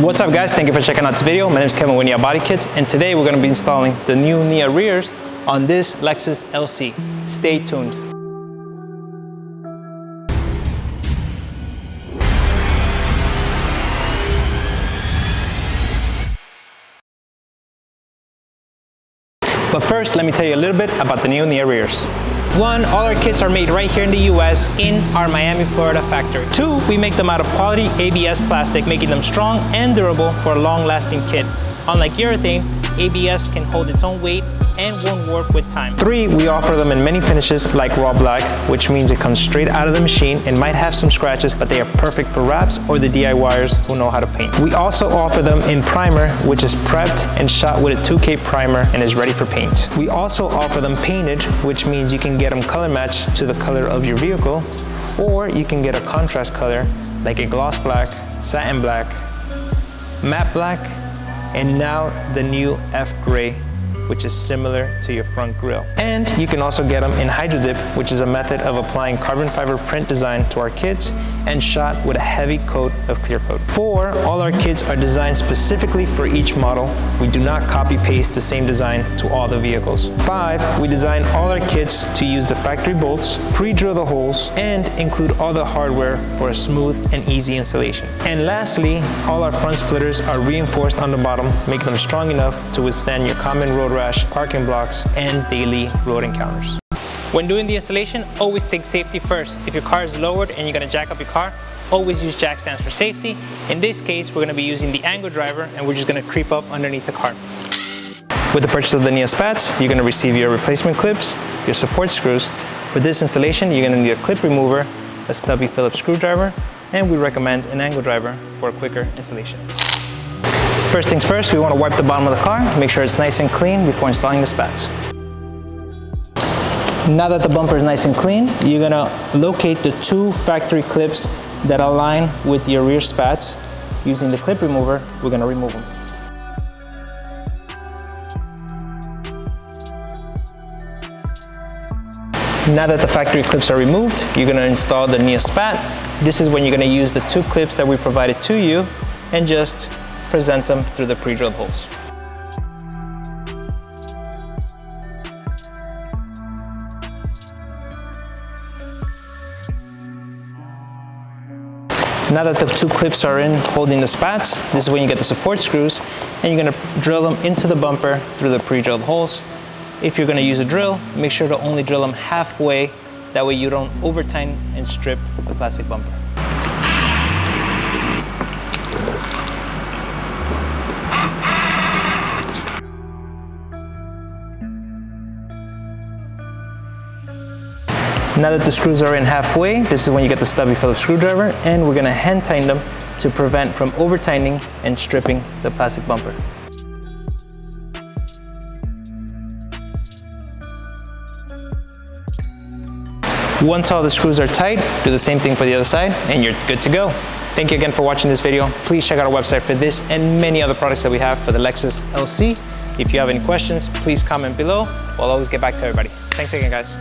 What's up guys, thank you for checking out this video. My name is Kevin with NIA Body Kits, and today we're going to be installing the new NIA rears on this Lexus LC. Stay tuned. But first, let me tell you a little bit about the new NIA rears. 1, all our kits are made right here in the US in our Miami, Florida factory. 2, we make them out of quality ABS plastic, making them strong and durable for a long-lasting kit. Unlike urethane, ABS can hold its own weight and won't warp with time. 3, we offer them in many finishes like raw black, which means it comes straight out of the machine and might have some scratches, but they are perfect for wraps or the DIYers who know how to paint. We also offer them in primer, which is prepped and shot with a 2K primer and is ready for paint. We also offer them painted, which means you can get them color matched to the color of your vehicle, or you can get a contrast color like a gloss black, satin black, matte black, and now the new F gray, which is similar to your front grille. And you can also get them in hydro dip, which is a method of applying carbon fiber print design to our kits and shot with a heavy coat of clear coat. 4, all our kits are designed specifically for each model. We do not copy paste the same design to all the vehicles. 5, we design all our kits to use the factory bolts, pre-drill the holes, and include all the hardware for a smooth and easy installation. And lastly, all our front splitters are reinforced on the bottom, making them strong enough to withstand your common road rash, parking blocks, and daily road encounters. When doing the installation, always think safety first. If your car is lowered and you're going to jack up your car, always use jack stands for safety. In this case, we're going to be using the angle driver, and we're just going to creep up underneath the car. With the purchase of the NIA Spats, you're going to receive your replacement clips, your support screws. For this installation, you're going to need a clip remover, a stubby Phillips screwdriver, and we recommend an angle driver for a quicker installation. First things first, we want to wipe the bottom of the car, make sure it's nice and clean before installing the spats. Now that the bumper is nice and clean, you're going to locate the 2 factory clips that align with your rear spats. Using the clip remover, we're going to remove them. Now that the factory clips are removed, you're going to install the NIA spat. This is when you're going to use the 2 clips that we provided to you and just present them through the pre-drilled holes. Now that the 2 clips are in holding the spats, this is when you get the support screws, and you're going to drill them into the bumper through the pre-drilled holes. If you're going to use a drill, make sure to only drill them halfway, that way you don't over tighten and strip the plastic bumper. Now that the screws are in halfway, this is when you get the stubby Phillips screwdriver, and we're going to hand tighten them to prevent from over tightening and stripping the plastic bumper. Once all the screws are tight, do the same thing for the other side and you're good to go. Thank you again for watching this video. Please check out our website for this and many other products that we have for the Lexus LC. If you have any questions, please comment below. We'll always get back to everybody. Thanks again, guys.